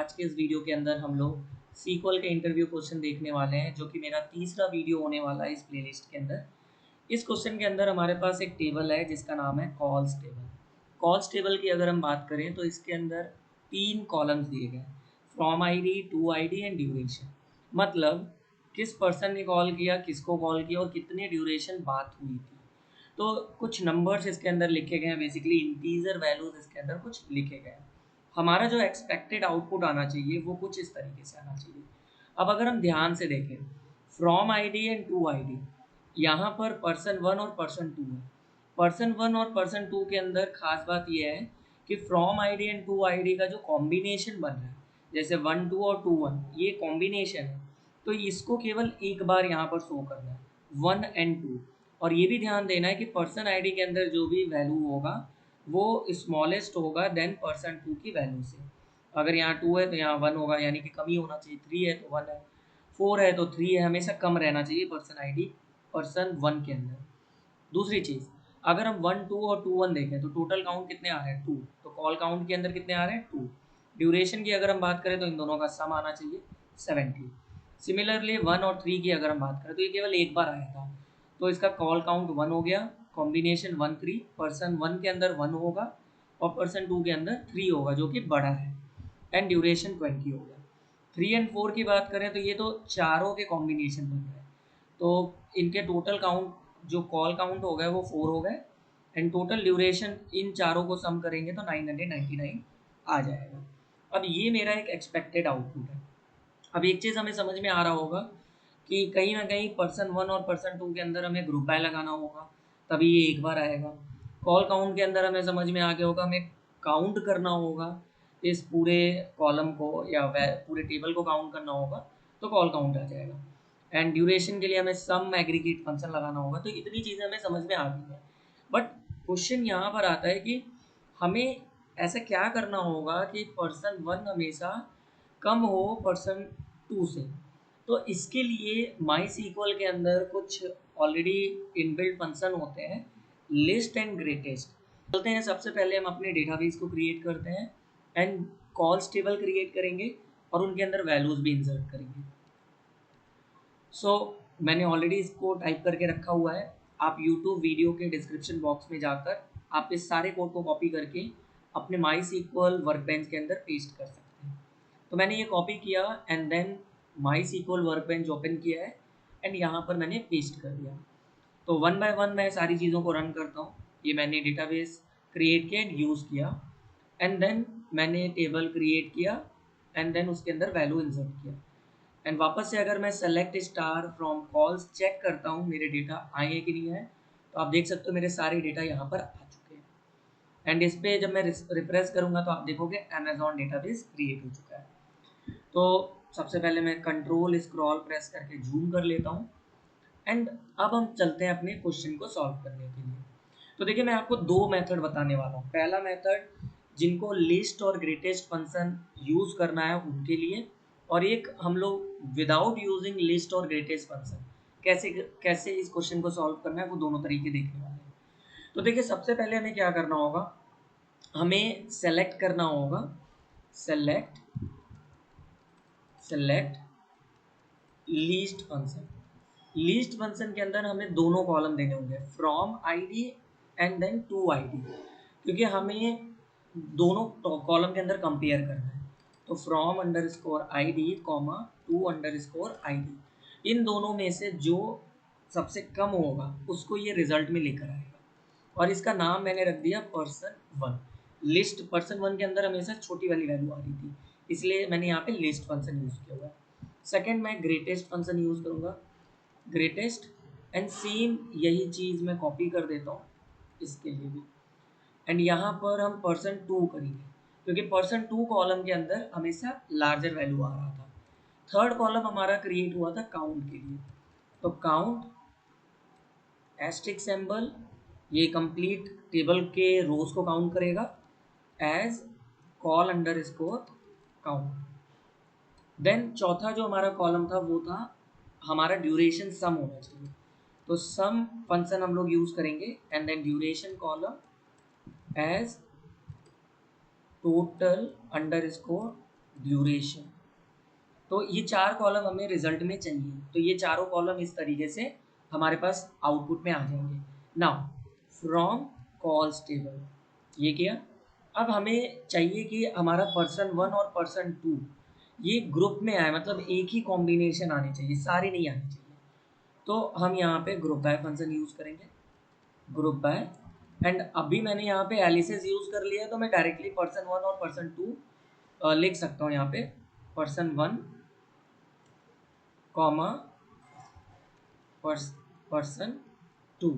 आज के इस वीडियो के अंदर हम लोग सीक्वल के इंटरव्यू क्वेश्चन देखने वाले हैं, जो कि मेरा तीसरा वीडियो होने वाला है इस प्लेलिस्ट के अंदर। इस क्वेश्चन के अंदर हमारे पास एक टेबल है जिसका नाम है कॉल्स टेबल। कॉल्स टेबल की अगर हम बात करें तो इसके अंदर 3 कॉलम्स दिए गए हैं, from ID, to ID and duration. मतलब किस पर्सन ने कॉल किया, किसको कॉल किया और कितने ड्यूरेशन बात हुई थी। तो कुछ नंबर्स इसके अंदर लिखे गए हैं, बेसिकली इंटीजर वैल्यूज इसके अंदर कुछ लिखे गए हैं। हमारा जो एक्सपेक्टेड आउटपुट आना चाहिए वो कुछ इस तरीके से आना चाहिए। अब अगर हम ध्यान से देखें, from ID and to ID, यहाँ पर पर्सन 1 और पर्सन 2 है। पर्सन 1 और पर्सन 2 के अंदर खास बात यह है कि from ID and to ID का जो कॉम्बिनेशन बन रहा है, जैसे 1 2 और 2 1, ये कॉम्बिनेशन है, तो इसको केवल एक बार यहाँ पर शो करना है, 1 एंड 2। और ये भी ध्यान देना है कि पर्सन आईडी के अंदर जो भी वैल्यू होगा वो स्मॉलेस्ट होगा देन पर्सन 2 की वैल्यू से। अगर यहाँ 2 है तो यहाँ 1 होगा, यानी कि कम ही होना चाहिए। 3 है तो 1 है, 4 है तो 3 है, हमेशा कम रहना चाहिए पर्सन आईडी पर्सन 1 के अंदर। दूसरी चीज़, अगर हम 1 2 और 2 1 देखें तो टोटल काउंट कितने आ रहे हैं, 2। तो कॉल काउंट के अंदर कितने आ रहे हैं, 2। ड्यूरेशन की अगर हम बात करें तो इन दोनों का सम आना चाहिए 70। सिमिलरली 1 और 3 की अगर हम बात करें तो ये केवल एक बार आया था, तो इसका कॉल काउंट 1 हो गया, कॉम्बिनेशन 1 3, पर्सन 1 के अंदर 1 होगा और पर्सन 2 के अंदर 3 होगा जो कि बड़ा है, एंड ड्यूरेशन 20 हो गया। 3 एंड 4 की बात करें तो ये तो चारों के कॉम्बिनेशन बन रहे हैं, तो इनके टोटल काउंट जो कॉल काउंट हो गए वो 4 हो गए, एंड टोटल ड्यूरेशन इन चारों को सम करेंगे तो 999 आ जाएगा। अब ये मेरा एक एक्सपेक्टेड आउटपुट है। अब एक चीज़ हमें समझ में आ रहा होगा कि कहीं ना कहीं पर्सन 1 और पर्सन 2 के अंदर हमें ग्रुप बाय लगाना होगा, तभी ये एक बार आएगा। कॉल काउंट के अंदर हमें समझ में आ गया होगा, हमें काउंट करना होगा इस पूरे कॉलम को या पूरे टेबल को काउंट करना होगा, तो कॉल काउंट आ जाएगा। एंड ड्यूरेशन के लिए हमें सम एग्रीगेट फंक्शन लगाना होगा। तो इतनी चीज़ें हमें समझ में आ गई है, बट क्वेश्चन यहाँ पर आता है कि हमें ऐसा क्या करना होगा कि पर्सन 1 हमेशा कम हो पर्सन 2 से। तो इसके लिए माई सीक्वल के अंदर कुछ ऑलरेडी इनबिल्ट फंक्शन होते हैं, लिस्ट एंड ग्रेटेस्ट। चलते हैं, सबसे पहले हम अपने डेटाबेस को क्रिएट करते हैं एंड कॉल्स टेबल क्रिएट करेंगे और उनके अंदर वैल्यूज भी इंसर्ट करेंगे। सो मैंने ऑलरेडी इसको टाइप करके रखा हुआ है। आप यूट्यूब वीडियो के डिस्क्रिप्शन बॉक्स में जाकर आप इस सारे कोड को कॉपी करके अपने माई सीक्वल वर्कबेंच के अंदर पेस्ट कर सकते हैं। तो मैंने ये कॉपी किया and then MySQL Workbench open किया है एंड यहाँ पर मैंने पेस्ट कर दिया। तो 1 बाय 1 मैं सारी चीज़ों को रन करता हूँ। ये मैंने डेटाबेस क्रिएट किया एंड यूज़ किया, एंड देन मैंने टेबल क्रिएट किया एंड देन उसके अंदर वैल्यू इंसर्ट किया। एंड वापस से अगर मैं select star from calls check करता हूँ मेरे डेटा आए हैं कि नहीं है, तो आप देख सकते हो मेरे सारे डेटा यहाँ पर आ चुके हैं। एंड इस पर जब मैं रिफ्रेश करूँगा तो आप देखोगे अमेजॉन डेटाबेस क्रिएट हो चुका है। तो सबसे पहले मैं कंट्रोल स्क्रॉल प्रेस करके जूम कर लेता हूँ एंड अब हम चलते हैं अपने क्वेश्चन को सॉल्व करने के लिए। तो देखिए, मैं आपको 2 मेथड बताने वाला हूँ। पहला मेथड जिनको लिस्ट और ग्रेटेस्ट फंक्शन यूज़ करना है उनके लिए, और एक हम लोग विदाउट यूजिंग लिस्ट और ग्रेटेस्ट फंक्शन कैसे कैसे इस क्वेश्चन को सॉल्व करना है, वो दोनों तरीके देखने वाले हैं। तो देखिए, सबसे पहले हमें क्या करना होगा, हमें सेलेक्ट करना होगा, select least function. Least function के अंदर हमें दोनों कॉलम देने होंगे, from ID and then to ID, क्योंकि हमें दोनों कॉलम के अंदर कंपेयर करना है। तो from underscore I D comma to underscore I D, इन दोनों में से जो सबसे कम होगा उसको ये रिजल्ट में लेकर आएगा, और इसका नाम मैंने रख दिया पर्सन 1। लिस्ट पर्सन 1 के अंदर हमेशा छोटी वाली वैल्यू आ रही थी, इसलिए मैंने यहाँ पे लिस्ट फंक्शन यूज़ किया हुआ है। सेकेंड, मैं ग्रेटेस्ट फंक्शन यूज़ करूँगा, ग्रेटेस्ट, एंड सेम यही चीज़ मैं कॉपी कर देता हूँ इसके लिए भी। एंड यहाँ पर हम पर्सन 2 करेंगे, क्योंकि पर्सन 2 कॉलम के अंदर हमेशा लार्जर वैल्यू आ रहा था। थर्ड कॉलम हमारा क्रिएट हुआ था काउंट के लिए, तो काउंट एस्ट्रिक सिंबल, ये कंप्लीट टेबल के रोज को काउंट करेगा as call underscore count. Then चौथा जो हमारा कॉलम था वो था हमारा ड्यूरेशन सम होना चाहिए, तो सम फंक्शन हम लोग यूज करेंगे and then duration column as total underscore duration. तो ये 4 कॉलम हमें रिजल्ट में चाहिए, तो ये चारों कॉलम इस तरीके से हमारे पास आउटपुट में आ जाएंगे। नाउ फ्रॉम कॉल्स टेबल ये किया। अब हमें चाहिए कि हमारा पर्सन 1 और पर्सन 2 ये ग्रुप में आए, मतलब एक ही कॉम्बिनेशन आनी चाहिए, सारी नहीं आनी चाहिए। तो हम यहाँ पे ग्रुप बाय फंक्शन यूज़ करेंगे, ग्रुप बाय। एंड अभी मैंने यहाँ पे एलिसेस यूज़ कर लिया, तो मैं डायरेक्टली पर्सन 1 और पर्सन 2 लिख सकता हूँ यहाँ पे, person 1 comma person 2।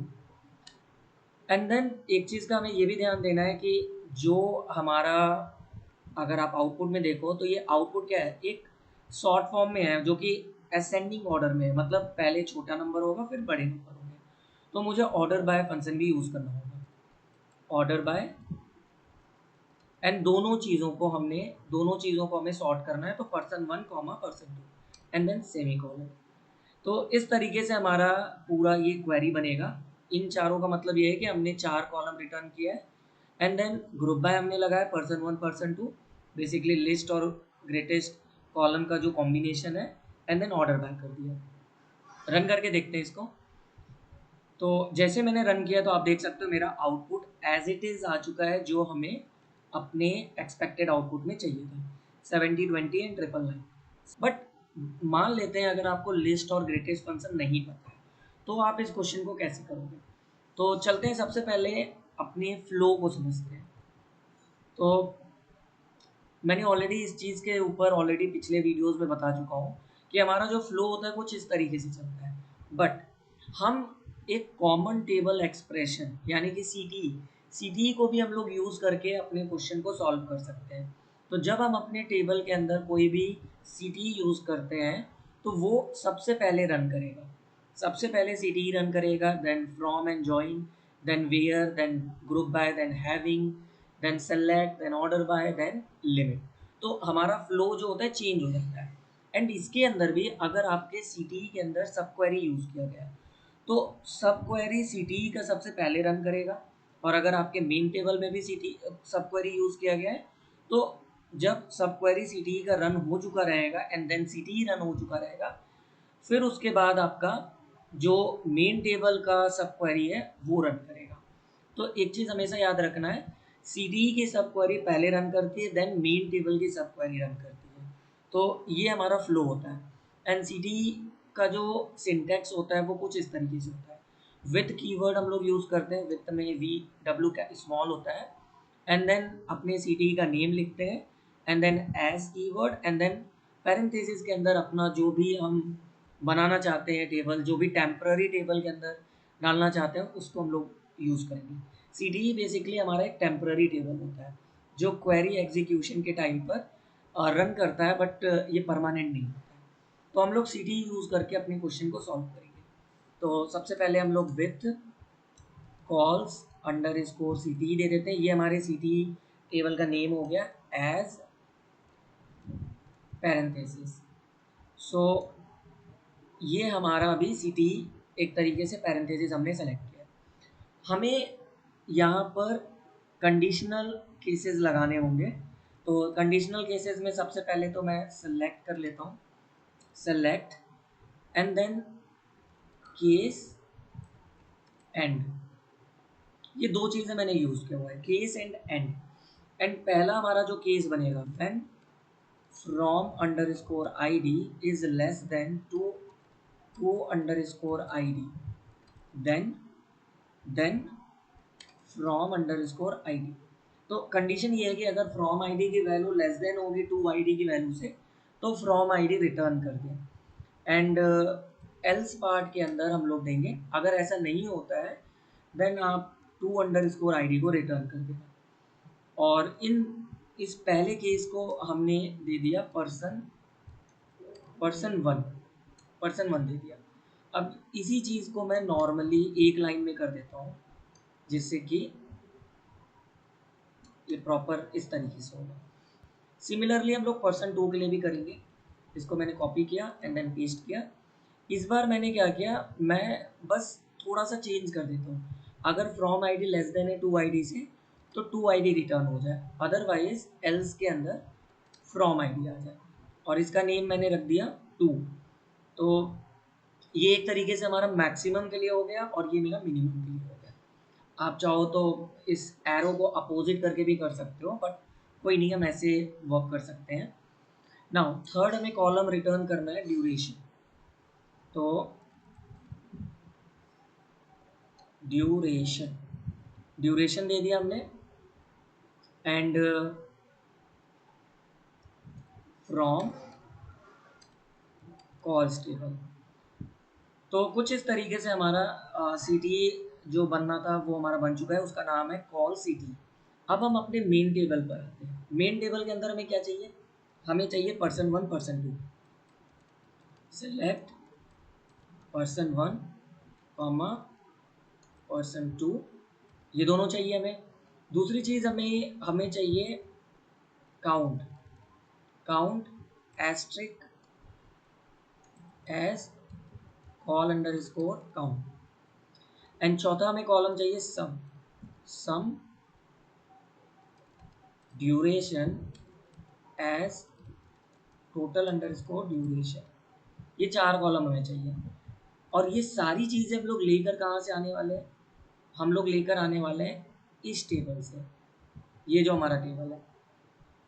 And then एक चीज़ का हमें ये भी ध्यान देना है कि जो हमारा, अगर आप आउटपुट में देखो तो ये आउटपुट क्या है, एक शॉर्ट फॉर्म में है जो कि असेंडिंग ऑर्डर में है, मतलब पहले छोटा नंबर होगा फिर बड़े नंबर होंगे। तो मुझे ऑर्डर बाय फंक्शन भी यूज़ करना होगा, ऑर्डर बाय। एंड दोनों चीज़ों को हमें सॉर्ट करना है, तो person 1 comma person 2 and then semicolon. तो इस तरीके से हमारा पूरा ये क्वेरी बनेगा। इन चारों का मतलब ये है कि हमने 4 कॉलम रिटर्न किया है, एंड देन ग्रुप बाय हमने लगाया पर्सन 1 पर्सन 2, बेसिकली लिस्ट और ग्रेटेस्ट कॉलम का जो कॉम्बिनेशन है, एंड देन ऑर्डर बाय कर दिया। रन करके देखते हैं इसको। तो जैसे मैंने रन किया तो आप देख सकते हो मेरा आउटपुट एज इट इज़ आ चुका है, जो हमें अपने एक्सपेक्टेड आउटपुट में चाहिए था, 70 20 एंड 999। बट मान लेते हैं अगर आपको लिस्ट और ग्रेटेस्ट फंक्शन नहीं पता है, तो आप इस क्वेश्चन को कैसे करोगे। तो चलते हैं सबसे पहले अपने फ्लो को समझते हैं। तो मैंने ऑलरेडी इस चीज़ के ऊपर ऑलरेडी पिछले वीडियोस में बता चुका हूँ कि हमारा जो फ्लो होता है कुछ इस तरीके से चलता है। बट हम एक कॉमन टेबल एक्सप्रेशन यानी कि सी को भी हम लोग यूज़ करके अपने क्वेश्चन को सॉल्व कर सकते हैं। तो जब हम अपने टेबल के अंदर कोई भी सी यूज़ करते हैं तो वो सबसे पहले रन करेगा, सबसे पहले सी रन करेगा, then from and join, then where, then group by, then having, then select, then order by, then limit. तो हमारा फ्लो जो होता है चेंज हो जाता है। एंड इसके अंदर भी अगर आपके सी के अंदर सब क्वेरी यूज़ किया गया है तो सब क्वेरी सी का सबसे पहले रन करेगा, और अगर आपके मेन टेबल में भी सी सब क्वेरी यूज़ किया गया है तो जब सब क्वेरी सी का रन हो चुका रहेगा एंड देन सी रन हो चुका रहेगा, फिर उसके बाद आपका जो मेन टेबल का सब क्वेरी है वो रन करेगा। तो एक चीज़ हमेशा याद रखना है, सी की सब क्वेरी पहले रन करती है, देन मेन टेबल की सब क्वेरी रन करती है। तो ये हमारा फ्लो होता है। एंड सी का जो सिंटैक्स होता है वो कुछ इस तरीके से होता है। विथ कीवर्ड हम लोग यूज़ करते हैं, विथ में वी डब्ल्यू का स्मॉल होता है, एंड देन अपने सी का नेम लिखते हैं, and then as keyword, and then parenthesis के अंदर अपना जो भी हम बनाना चाहते हैं टेबल, जो भी टेम्पररी टेबल के अंदर डालना चाहते हैं उसको हम लोग यूज़ करेंगे। सी बेसिकली हमारा एक टेम्पररी टेबल होता है जो क्वेरी एग्जीक्यूशन के टाइम पर रन करता है, बट ये परमानेंट नहीं होता है। तो हम लोग सी यूज़ करके अपने क्वेश्चन को सॉल्व करेंगे। तो सबसे पहले हम लोग विथ कॉल्स अंडर स्कोर सी दे देते हैं, ये हमारे सी टेबल का नेम हो गया एज पैरेंथेसिस। सो ये हमारा अभी सी एक तरीके से पैरेंथेसिस हमने सेलेक्ट किया। हमें यहाँ पर कंडीशनल केसेस लगाने होंगे। तो कंडीशनल केसेस में सबसे पहले तो मैं सेलेक्ट कर लेता हूँ, select and then case end. ये दो चीज़ें मैंने यूज़ किया हुआ है, केस एंड एंड। एंड पहला हमारा जो केस बनेगा, when from underscore I D is less than to underscore I D, then from underscore I D. तो कंडीशन ये है कि अगर फ्रॉम आई डी की वैल्यू लेस देन होगी टू आई डी की value से तो फ्रॉम आई डी रिटर्न कर दें। एंड एल्स पार्ट के अंदर हम लोग देंगे, अगर ऐसा नहीं होता है देन आप to underscore I D को रिटर्न कर देना। और इस पहले केस को हमने दे दिया पर्सन वन दे दिया। अब इसी चीज़ को मैं नॉर्मली एक लाइन में कर देता हूँ जिससे कि ये प्रॉपर इस तरीके से होगा। सिमिलरली हम लोग पर्सन 2 के लिए भी करेंगे। इसको मैंने कॉपी किया एंड देन पेस्ट किया। इस बार मैंने क्या किया, मैं बस थोड़ा सा चेंज कर देता हूँ। अगर from I D less than है टू आई डी से तो टू आई डी रिटर्न हो जाए, अदरवाइज एल्स के अंदर फ्रॉम आईडी आ जाए, और इसका नेम मैंने रख दिया टू। तो ये एक तरीके से हमारा मैक्सिमम के लिए हो गया और ये मेरा मिनिमम के लिए हो गया। आप चाहो तो इस एरो को अपोजिट करके भी कर सकते हो, बट कोई नहीं, हम ऐसे वर्क कर सकते हैं। नाउ थर्ड हमें कॉलम रिटर्न करना है ड्यूरेशन। तो ड्यूरेशन, ड्यूरेशन दे दिया हमने, एंड फ्रॉम कॉल्स टेबल। तो कुछ इस तरीके से हमारा सिटी जो बनना था वो हमारा बन चुका है, उसका नाम है कॉल सिटी। अब हम अपने मेन टेबल पर आते हैं। मेन टेबल के अंदर हमें क्या चाहिए, हमें चाहिए person one person two. Select person one comma person two, ये दोनों चाहिए हमें। दूसरी चीज़ हमें चाहिए count, count asterisk as call underscore count. And चौथा हमें कॉलम चाहिए sum, sum duration as total underscore duration. ये चार कॉलम हमें चाहिए। और ये सारी चीज़ें हम लोग लेकर कहाँ से आने वाले हैं, हम लोग लेकर आने वाले हैं इस टेबल से। ये जो हमारा टेबल है,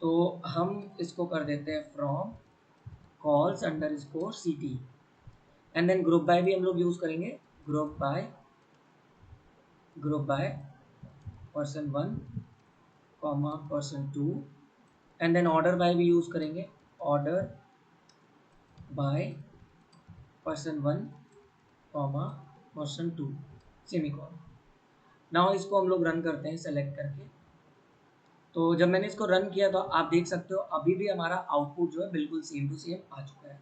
तो हम इसको कर देते हैं from calls underscore C T. And then group by भी हम लोग यूज़ करेंगे, group by person one comma person two. And then order by भी यूज़ करेंगे, order by person one comma person two semicolon. Now इसको हम लोग run करते हैं सेलेक्ट करके। तो जब मैंने इसको रन किया तो आप देख सकते हो अभी भी हमारा आउटपुट जो है बिल्कुल सेम टू सेम आ चुका है।